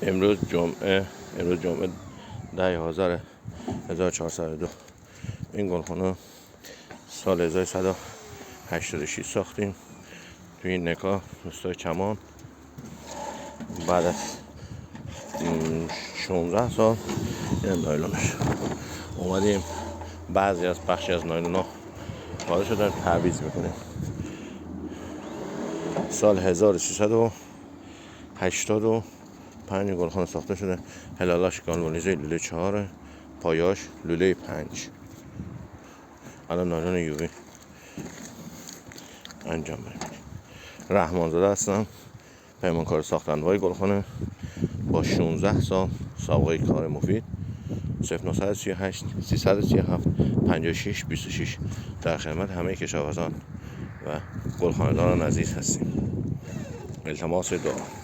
امروز جمعه 10/11/1402. این گلخانه سال 1186 ساختیم. توی این نکا روستای چمان بعد از 16 سال این نایلونش اومدیم بعضی از بخشی از نایلونا وارد شدن تعویض میکنیم. سال 1385 گلخانه ساخته شده. هلالاش گالوانیزه لوله 4، پایاش لوله 5. الان نایلون یووی انجام میدیم. رحمانزاده هستم، پیمانکار ساختندهای گلخانه با 16 سال سابقه کار مفید. 0938 337 56 26 در خدمت همه کشاورزان و گلخانه‌داران عزیز هستیم. التماس دعا.